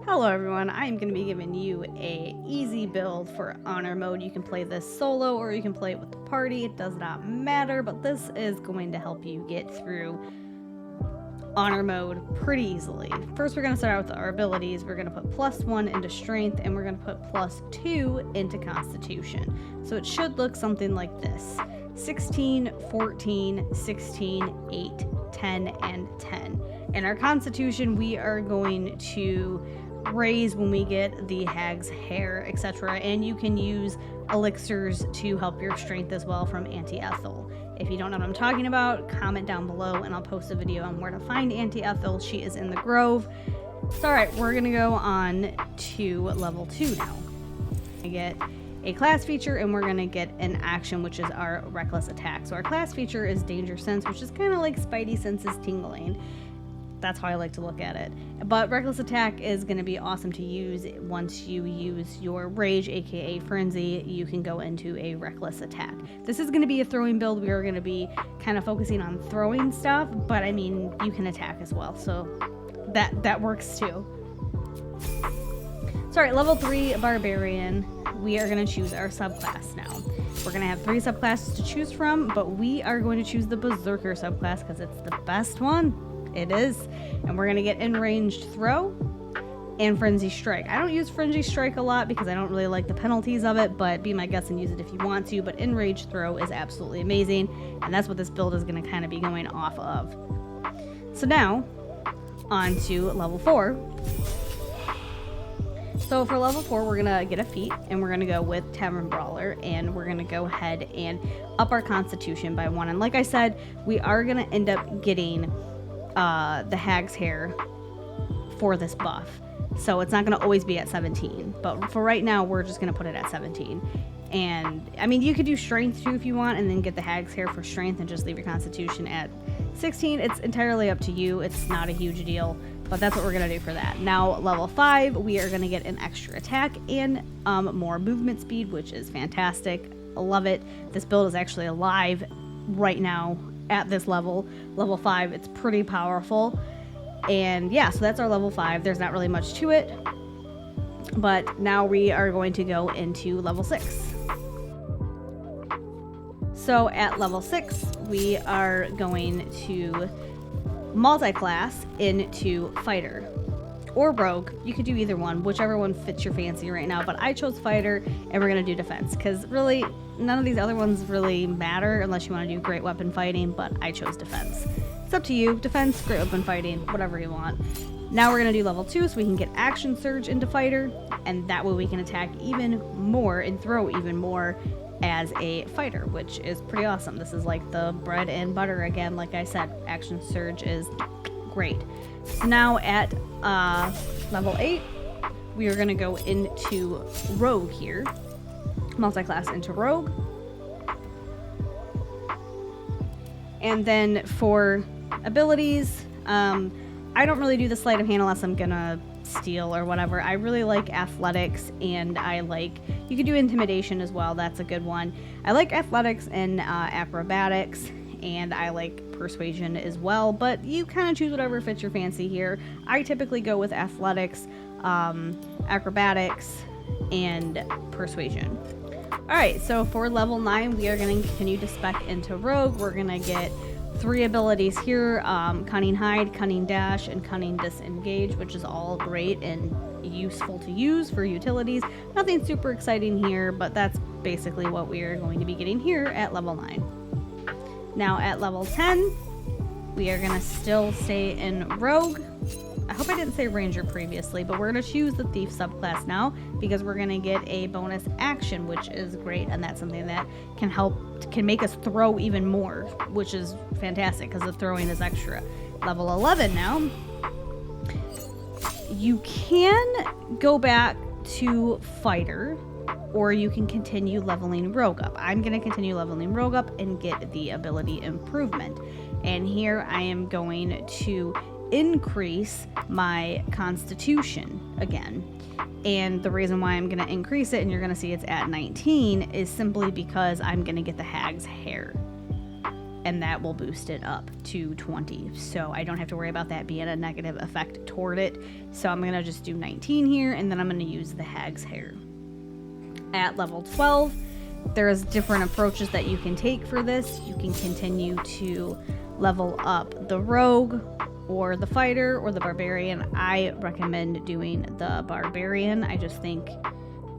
Hello everyone, I am going to be giving you a easy build for honor mode. You can play this solo or you can play it with the party, it does not matter, but this is going to help you get through honor mode pretty easily. First we're going to start out with our abilities. We're going to put +1 into strength and we're going to put +2 into constitution. So it should look something like this: 16, 14, 16, 8, 10, and 10. In our constitution we are going to raise when we get the hag's hair, etc. And you can use elixirs to help your strength as well from Auntie Ethel. If you don't know what I'm talking about, comment down below and I'll post a video on where to find Auntie Ethel. She is in the Grove. So alright, we're gonna go on to level 2 now. We get a class feature and we're gonna get an action, which is our reckless attack. So our class feature is danger sense, which is kind of like Spidey senses tingling. That's how I like to look at it. But reckless attack is going to be awesome to use once you use your rage, aka frenzy. You can go into a reckless attack. This is going to be a throwing build. We are going to be kind of focusing on throwing stuff, but I mean you can attack as well, so that works too. Sorry, level 3 barbarian. We are going to choose our subclass now. We're going to have 3 subclasses to choose from, but we are going to choose the berserker subclass because it's the best one. It is. And we're going to get in-ranged throw and frenzy strike. I don't use frenzy strike a lot because I don't really like the penalties of it, but be my guest and use it if you want to. But in-ranged throw is absolutely amazing, and that's what this build is going to kind of be going off of. So now, on to level 4. So for level 4, we're going to get a feat, and we're going to go with Tavern Brawler, and we're going to go ahead and up our constitution by 1. And like I said, we are going to end up getting the hag's hair for this buff, so it's not going to always be at 17, but for right now we're just going to put it at 17. And I mean, you could do strength too if you want and then get the hag's hair for strength and just leave your constitution at 16. It's entirely up to you. It's not a huge deal, but that's what we're going to do for that. Now level 5, we are going to get an extra attack and more movement speed, which is fantastic. I love it. This build is actually alive right now at this level 5. It's pretty powerful. And yeah, so that's our level 5. There's not really much to it, but now we are going to go into level 6. So at level 6 we are going to multi-class into fighter or rogue. You could do either one, whichever one fits your fancy right now, but I chose fighter and we're gonna do defense because really none of these other ones really matter unless you want to do great weapon fighting, but I chose defense. It's up to you. Defense, great weapon fighting, whatever you want. Now we're gonna do level 2 so we can get action surge into fighter, and that way we can attack even more and throw even more as a fighter, which is pretty awesome. This is like the bread and butter again. Like I said, action surge is great. So now at level 8, we are going to go into rogue here. Multi-class into rogue. And then for abilities, I don't really do the sleight of hand unless I'm going to steal or whatever. I really like athletics, and I like, you could do intimidation as well. That's a good one. I like athletics and acrobatics, and I like persuasion as well, but you kind of choose whatever fits your fancy here. I typically go with athletics, acrobatics, and persuasion. Alright, so for level 9 we are going to continue to spec into rogue. We're going to get 3 abilities here, cunning hide, cunning dash, and cunning disengage, which is all great and useful to use for utilities. Nothing super exciting here, but that's basically what we are going to be getting here at level 9. Now at level 10, we are going to still stay in rogue. I hope I didn't say ranger previously, but we're going to choose the thief subclass now because we're going to get a bonus action, which is great, and that's something that can make us throw even more, which is fantastic because the throwing is extra. Level 11 now. You can go back to fighter, or you can continue leveling rogue up. I'm going to continue leveling rogue up and get the ability improvement. And here I am going to increase my constitution again. And the reason why I'm going to increase it, and you're going to see it's at 19, is simply because I'm going to get the hag's hair. and that will boost it up to 20. So I don't have to worry about that being a negative effect toward it. So I'm going to just do 19 here, and then I'm going to use the Hag's Hair. At level 12, there's different approaches that you can take for this. You can continue to level up the Rogue, or the Fighter, or the Barbarian. I recommend doing the Barbarian. I just think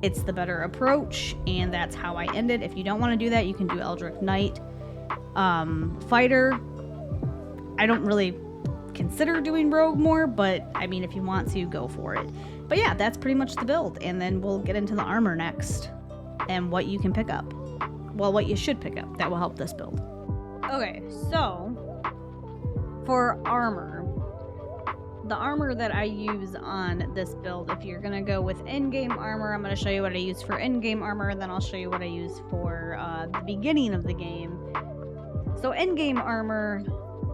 it's the better approach, and that's how I end it. If you don't want to do that, you can do Eldritch Knight. Fighter, I don't really consider doing Rogue more, but I mean, if you want to, go for it. But yeah, that's pretty much the build, and then we'll get into the armor next, and what you can pick up. Well, what you should pick up that will help this build. Okay, so for armor, the armor that I use on this build, if you're gonna go with in-game armor, I'm gonna show you what I use for in-game armor, and then I'll show you what I use for the beginning of the game. So in-game armor,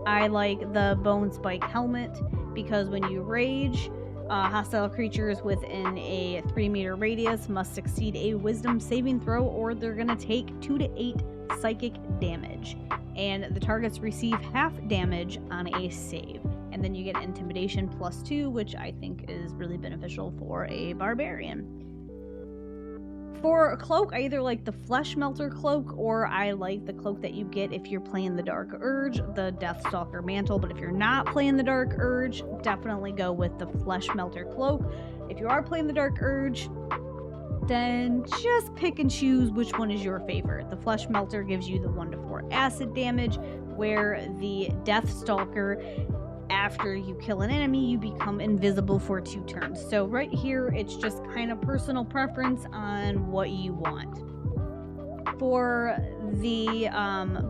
I like the Bone Spike Helmet, because when you rage, hostile creatures within a 3-meter radius must succeed a Wisdom saving throw, or they're gonna take 2 to 8 psychic damage, and the targets receive half damage on a save. And then you get Intimidation +2, which I think is really beneficial for a Barbarian. For a cloak, I either like the Flesh Melter cloak, or I like the cloak that you get if you're playing the Dark Urge, the Deathstalker Mantle. But if you're not playing the Dark Urge, definitely go with the Flesh Melter cloak. If you are playing the Dark Urge, then just pick and choose which one is your favorite. The Flesh Melter gives you the 1 to 4 acid damage, where the Deathstalker, after you kill an enemy, you become invisible for 2 turns. So right here, it's just kind of personal preference on what you want. For the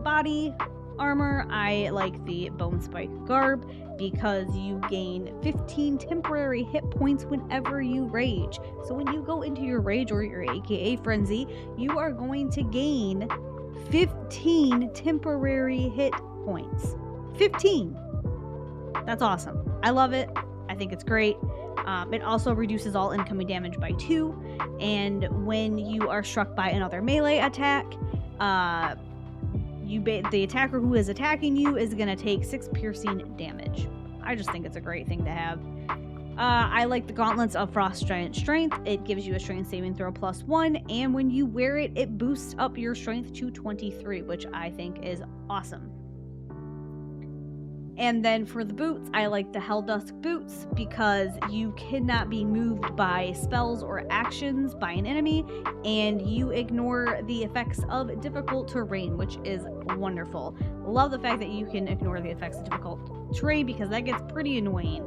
body armor, I like the Bone Spike Garb, because you gain 15 temporary hit points whenever you rage. So when you go into your rage or your AKA frenzy, you are going to gain 15 temporary hit points. 15! That's awesome. I love it. I think it's great. It also reduces all incoming damage by 2, and when you are struck by another melee attack, the attacker who is attacking you is going to take 6 piercing damage. I just think it's a great thing to have. I like the Gauntlets of Frost Giant Strength. It gives you a strength saving throw +1, and when you wear it, it boosts up your strength to 23, which I think is awesome. And then for the boots, I like the Helldusk boots, because you cannot be moved by spells or actions by an enemy, and you ignore the effects of difficult terrain, which is wonderful. Love the fact that you can ignore the effects of difficult terrain, because that gets pretty annoying.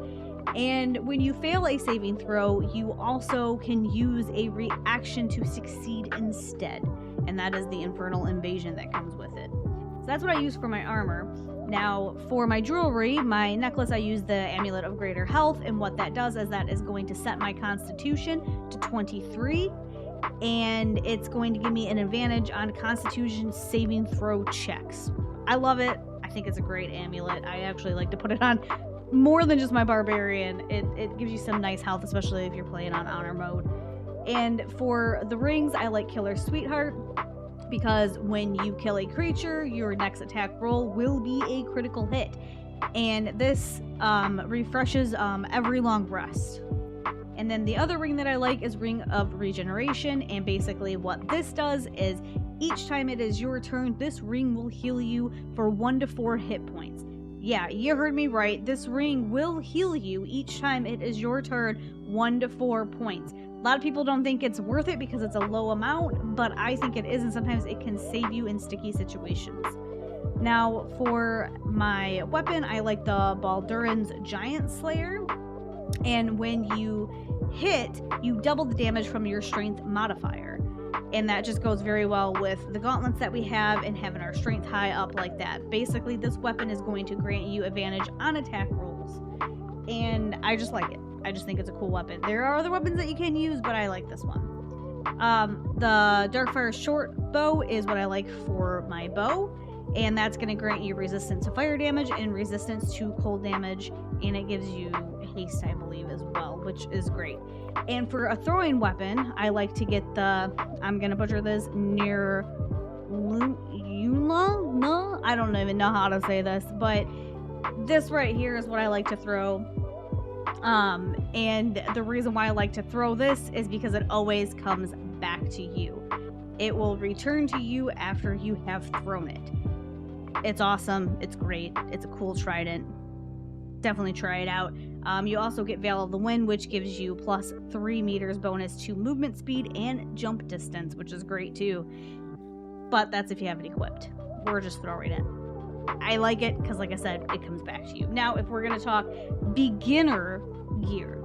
And when you fail a saving throw, you also can use a reaction to succeed instead, and that is the Infernal Invasion that comes with it. So that's what I use for my armor. Now, for my jewelry, my necklace, I use the Amulet of Greater Health, and what that does is that is going to set my Constitution to 23, and it's going to give me an advantage on Constitution saving throw checks. I love it. I think it's a great amulet. I actually like to put it on more than just my Barbarian. It gives you some nice health, especially if you're playing on Honor mode. And for the rings, I like Killer Sweetheart, because when you kill a creature, your next attack roll will be a critical hit, and this refreshes every long rest. And then the other ring that I like is Ring of Regeneration, and basically what this does is each time it is your turn, this ring will heal you for 1 to 4 hit points. Yeah, you heard me right. This ring will heal you each time it is your turn, 1 to 4 points. A lot of people don't think it's worth it because it's a low amount, but I think it is, and sometimes it can save you in sticky situations. Now, for my weapon, I like the Baldur's Giant Slayer, and when you hit, you double the damage from your strength modifier, and that just goes very well with the gauntlets that we have and having our strength high up like that. Basically, this weapon is going to grant you advantage on attack rolls, and I just like it. I just think it's a cool weapon. There are other weapons that you can use, but I like this one. The Darkfire short bow is what I like for my bow, and that's going to grant you resistance to fire damage and resistance to cold damage, and it gives you haste, I believe, as well, which is great. And for a throwing weapon, I like to get the, I'm going to butcher this, No, I don't even know how to say this, but this right here is what I like to throw. And the reason why I like to throw this is because it always comes back to you. It will return to you after you have thrown it. It's awesome. It's great. It's a cool trident. Definitely try it out. You also get Veil of the Wind, which gives you plus 3 meters bonus to movement speed and jump distance, which is great too. But that's if you have it equipped. We're just throwing it. I like it because, like I said, it comes back to you. Now, if we're going to talk beginner gear,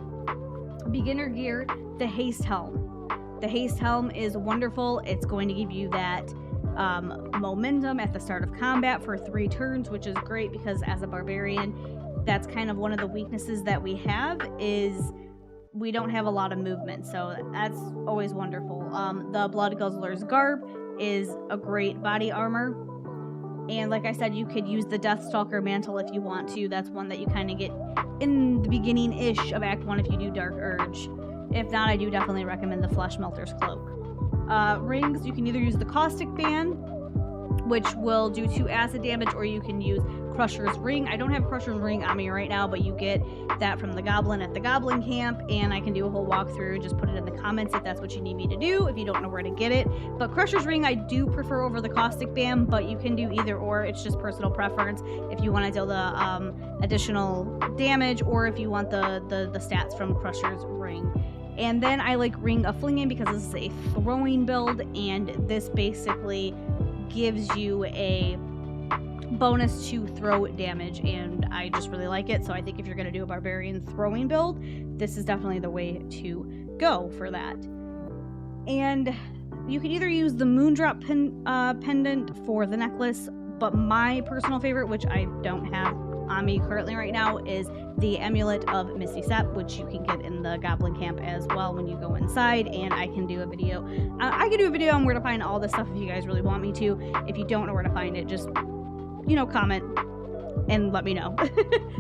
the Haste Helm. The Haste Helm is wonderful. It's going to give you that momentum at the start of combat for 3 turns, which is great because as a barbarian, that's kind of one of the weaknesses that we have is we don't have a lot of movement, so that's always wonderful. The Blood Guzzler's Garb is a great body armor, and like I said, you could use the Deathstalker Mantle if you want to. That's one that you kind of get in the beginning-ish of Act 1 if you do Dark Urge. If not, I do definitely recommend the Flesh Melter's Cloak. Rings, you can either use the Caustic Fan, which will do 2 acid damage, or you can use Crusher's Ring. I don't have Crusher's Ring on me right now, but you get that from the Goblin at the Goblin Camp, and I can do a whole walkthrough. Just put it in the comments if that's what you need me to do, if you don't know where to get it. But Crusher's Ring I do prefer over the Caustic Bam, but you can do either or. It's just personal preference if you want to deal the additional damage, or if you want the stats from Crusher's Ring. And then I like Ring of Flinging because this is a throwing build, and this basically gives you a bonus to throw damage, and I just really like it. So I think if you're going to do a barbarian throwing build, this is definitely the way to go for that. And you can either use the Moondrop pendant for the necklace, but my personal favorite, which I don't have on me currently right now, is the Amulet of Misty Step, which you can get in the Goblin Camp as well when you go inside, and I can do a video. I can do a video on where to find all this stuff if you guys really want me to. If you don't know where to find it, just, you know, comment and let me know.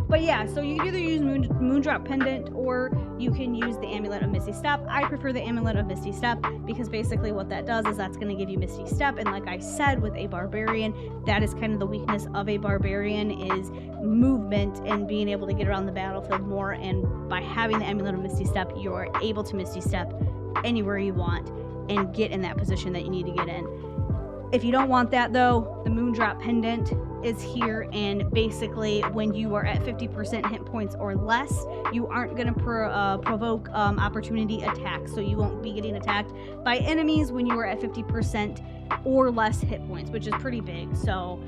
But yeah, so you can either use Moondrop Pendant or you can use the Amulet of Misty Step. I prefer the Amulet of Misty Step because basically what that does is that's going to give you Misty Step, and like I said, with a barbarian, that is kind of the weakness of a barbarian is movement and being able to get around the battlefield more, and by having the Amulet of Misty Step, you are able to Misty Step anywhere you want and get in that position that you need to get in. If you don't want that though, the Moondrop Pendant is here, and basically when you are at 50% hit points or less, you aren't going to provoke opportunity attacks, so you won't be getting attacked by enemies when you are at 50% or less hit points, which is pretty big, so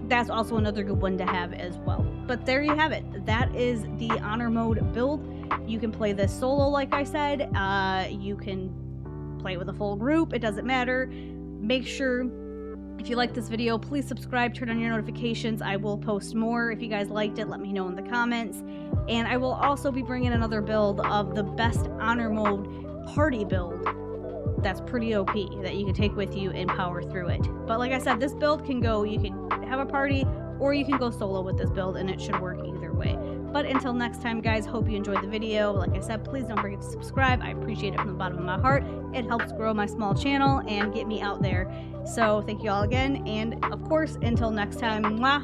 that's also another good one to have as well. But there you have it. That is the honor mode build. You can play this solo, like I said. You can play it with a full group. It doesn't matter. Make sure, if you like this video, please subscribe, turn on your notifications. I will post more. If you guys liked it, let me know in the comments. And I will also be bringing another build of the best honor mode party build that's pretty OP that you can take with you and power through it. But like I said, this build can go, you can have a party or you can go solo with this build, and it should work either way. But until next time, guys, hope you enjoyed the video. Like I said, please don't forget to subscribe. I appreciate it from the bottom of my heart. It helps grow my small channel and get me out there. So thank you all again, and of course, until next time, mwah!